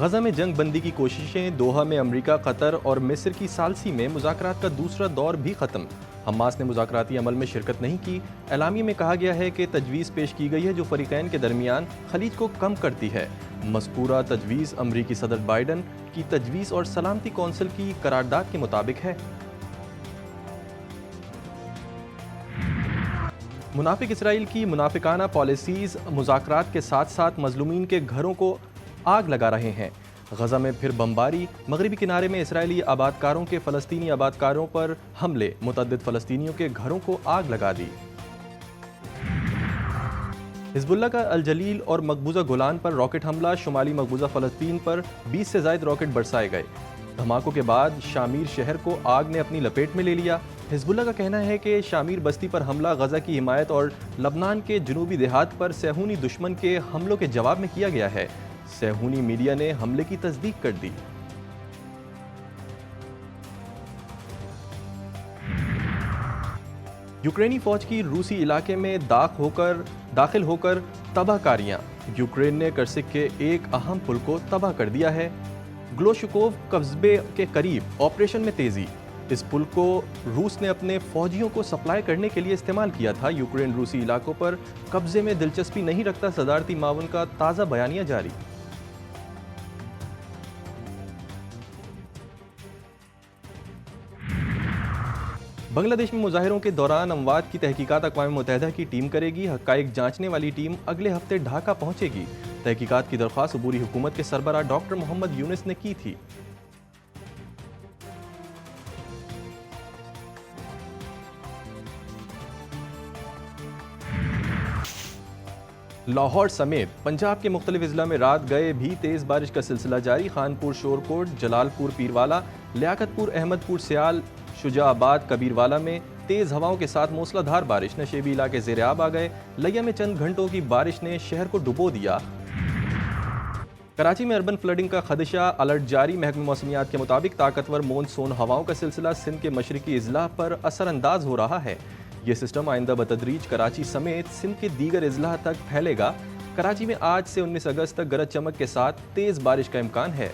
गजा में जंग बंदी की कोशिशें, दोहा में अमेरिका, कतर और मिस्र की सालसी में मुज़ाकरात का दूसरा दौर भी ख़त्म। हमास ने मुज़ाकराती अमल में शिरकत नहीं की। एलामिया में कहा गया है कि तजवीज़ पेश की गई है जो फ़रीक़ैन के दरमियान खलीज को कम करती है। मज़कूरा तजवीज़ अमरीकी सदर बाइडन की तजवीज़ और सलामती कौंसिल की करारदाद के मुताबिक है। मुनाफिक इसराइल की मुनाफिकाना पॉलिसीज़ मुज़ाकरात के साथ साथ मज़लूमीन के घरों को आग लगा रहे हैं। गजा में फिर बमबारी, मगरबी किनारे में इसराइली आबादकारों के फ़लस्तीनी आबादकारों पर हमले, मुतअद्दिद फ़लस्तीनियों के घरों को आग लगा दी। हिज़्बुल्लाह का अल जलील और मकबूजा गोलान पर रॉकेट हमला, शुमाली मकबूजा फ़लस्तीन पर 20 से ज़ायद रॉकेट बरसाए गए। धमाकों के बाद शामीर शहर को आग ने अपनी लपेट में ले लिया। हिज़्बुल्लाह का कहना है कि शामीर बस्ती पर हमला गजा की हिमायत और लबनान के जनूबी देहात पर सेहूनी दुश्मन के हमलों के जवाब में किया गया है। सेहूनी मीडिया ने हमले की तस्दीक कर दी। यूक्रेनी फौज की रूसी इलाके में दाखिल होकर तबाहकारियां। यूक्रेन ने कर्सिक के एक अहम पुल को तबाह कर दिया है। ग्लोशुकोव कस्बे के करीब ऑपरेशन में तेजी। इस पुल को रूस ने अपने फौजियों को सप्लाई करने के लिए इस्तेमाल किया था। यूक्रेन रूसी इलाकों पर कब्जे में दिलचस्पी नहीं रखता, सदारती मावन का ताज़ा बयानिया जारी। बांग्लादेश में मुजाहिरों के दौरान अमवात की तहकीकात अक़वाम मुत्तहिदा की टीम करेगी। हक़ाइक़ जांचने वाली टीम अगले हफ्ते ढाका पहुंचेगी। तहकीकात की दरख्वास्त अबूरी हुकूमत के सरबराह डॉक्टर मोहम्मद यूनुस ने की थी। लाहौर समेत पंजाब के मुख्तलिफ अजला में रात गए भी तेज़ बारिश का सिलसिला जारी। खानपुर, शोरकोट, जलालपुर, पीरवाला, लियाकतपुर, अहमदपुर, सियाल, शुजाआबाद, कबीरवाला में तेज़ हवाओं के साथ मूसलाधार बारिश। नशेबी इलाके ज़ेर-आब आ गए। लिया में चंद घंटों की बारिश ने शहर को डुबो दिया। कराची में अर्बन फ्लडिंग का खदशा, अलर्ट जारी। महकमे मौसमियात के मुताबिक ताकतवर मॉनसून हवाओं का सिलसिला सिंध के मशरकी अजला पर असरअंदाज हो रहा है। ये सिस्टम आइंदा बतदरीज कराची समेत सिंध के दीगर अजला तक फैलेगा। कराची में आज से 19 अगस्त तक गरज चमक के साथ तेज़ बारिश का इम्कान है।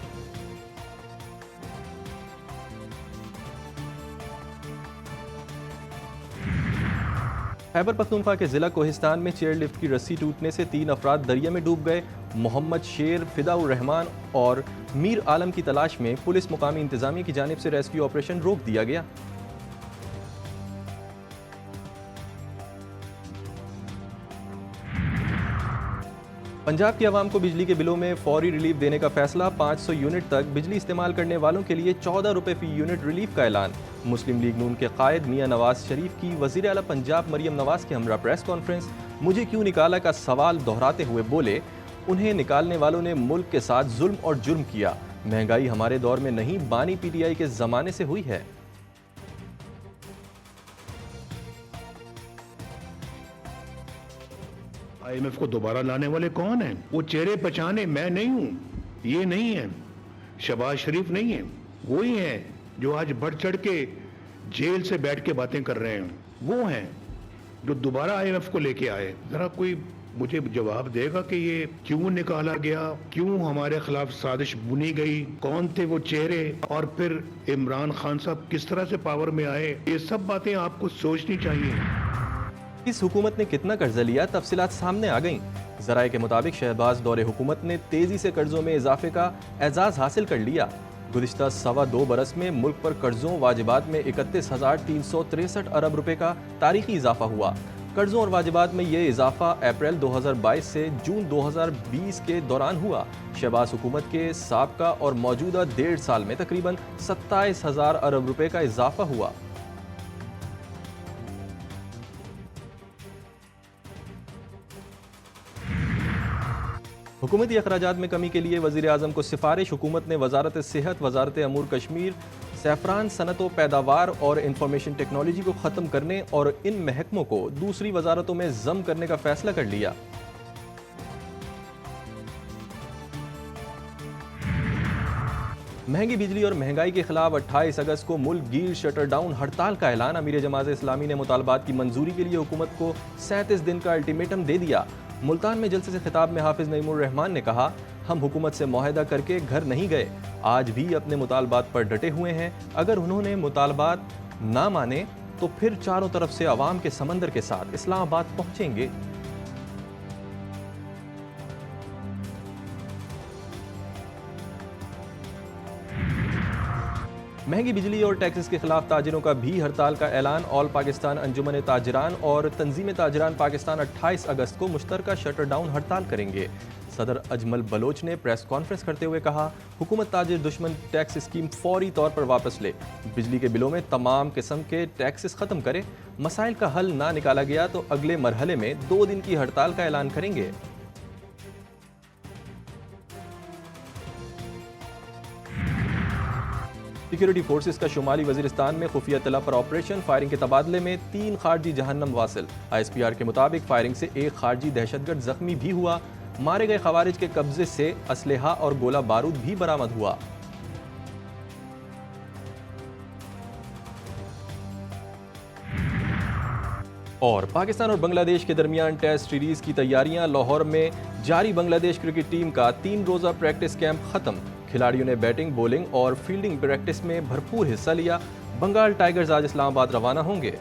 खैबर पख्तूनख्वा के जिला कोहिस्तान में चेयरलिफ्ट की रस्सी टूटने से 3 अफराद दरिया में डूब गए। मोहम्मद शेर, फिदाउर रहमान और मीर आलम की तलाश में पुलिस मुकामी इंतजामिया की जानिब से रेस्क्यू ऑपरेशन रोक दिया गया। पंजाब की आवाम को बिजली के बिलों में फौरी रिलीफ देने का फैसला। 500 यूनिट तक बिजली इस्तेमाल करने वालों के लिए 14 रुपये फी यूनिट रिलीफ का ऐलान। मुस्लिम लीग नून के कायद मियां नवाज शरीफ की वज़ीर आला पंजाब मरियम नवाज के हमरा प्रेस कॉन्फ्रेंस। मुझे क्यों निकाला का सवाल दोहराते हुए बोले, उन्हें निकालने वालों ने मुल्क के साथ जुल्म और जुर्म किया। महंगाई हमारे दौर में नहीं, बानी PTI के ज़माने से हुई है। IMF को दोबारा लाने वाले कौन हैं? वो चेहरे पहचाने मैं नहीं हूं, ये नहीं है, शहबाज शरीफ नहीं है, वो ही हैं जो आज बढ़ चढ़ के जेल से बैठ के बातें कर रहे हैं। वो हैं जो दोबारा IMF को लेके आए। जरा कोई मुझे जवाब देगा कि ये क्यों निकाला गया, क्यों हमारे खिलाफ साजिश बुनी गई, कौन थे वो चेहरे, और फिर इमरान खान साहब किस तरह से पावर में आए। ये सब बातें आपको सोचनी चाहिए। इस हुकूमत ने कितना कर्जा लिया, तफसीलात सामने आ गईं। ज़राए के मुताबिक शहबाज दौरे हुकूमत ने तेज़ी से कर्जों में इजाफे का एजाज़ हासिल कर लिया। गुज़िश्ता 2.25 बरस में मुल्क पर कर्जों वाजिबात में 31,363 अरब रुपए का तारीखी इजाफा हुआ। कर्जों और वाजिबात में ये इजाफा अप्रैल 2022 से जून 2020 के दौरान हुआ। शहबाज हुकूमत के साबका और मौजूदा 1.5 साल में तकरीबन 27,000 अरब रुपए का इजाफा हुआ। हुकूमती अखराजात में कमी के लिए वज़ीर आज़म को सिफारिश। हुकूमत ने वजारत सेहत, वजारत अमूर कश्मीर, सैफरान सनत व पैदावार और इंफॉर्मेशन टेक्नोलॉजी को ख़त्म करने और इन महकमों को दूसरी वजारतों में ज़म करने का फैसला कर लिया। महंगी बिजली और महंगाई के खिलाफ 28 अगस्त को मुल्क गिर शटर डाउन हड़ताल का ऐलान। अमीर जमात इस्लामी ने मुतालबात की मंजूरी के लिए हुकूमत को 37 दिन का अल्टीमेटम दे दिया। मुल्तान में जलसे से खिताब में हाफिज नईमुर रहमान ने कहा, हम हुकूमत से मुआहदा करके घर नहीं गए, आज भी अपने मुतालबात पर डटे हुए हैं। अगर उन्होंने मुतालबात ना माने तो फिर चारों तरफ से अवाम के समंदर के साथ इस्लामाबाद पहुंचेंगे। महंगी बिजली और टैक्सेस के खिलाफ ताजिरों का भी हड़ताल का ऐलान। ऑल पाकिस्तान अंजुमन ताजिरान और तंजीम ताजिरान पाकिस्तान 28 अगस्त को मुश्तरका शटर डाउन हड़ताल करेंगे। सदर अजमल बलोच ने प्रेस कॉन्फ्रेंस करते हुए कहा, हुकूमत ताजिर दुश्मन टैक्स स्कीम फौरी तौर पर वापस ले, बिजली के बिलों में तमाम किस्म के टैक्सेस खत्म करे। मसाइल का हल ना निकाला गया तो अगले मरहले में 2 दिन की हड़ताल का ऐलान करेंगे। सिक्योरिटी फोर्सेस का शुमाली वजीरिस्तान में खुफिया तला पर ऑपरेशन, फायरिंग के तबादले में 3 खारजी जहन्नम वासिल। ISPR के मुताबिक फायरिंग से 1 खारजी दहशतगर्द जख्मी भी हुआ। मारे गए खवारिज के कब्जे से असलहा और गोला बारूद भी बरामद हुआ। और पाकिस्तान और बांग्लादेश के दरमियान टेस्ट सीरीज की तैयारियां। लाहौर में जारी बांग्लादेश क्रिकेट टीम का 3 रोजा प्रैक्टिस कैंप खत्म। खिलाड़ियों ने बैटिंग, बॉलिंग और फील्डिंग प्रैक्टिस में भरपूर हिस्सा लिया। बंगाल टाइगर्स आज इस्लामाबाद रवाना होंगे।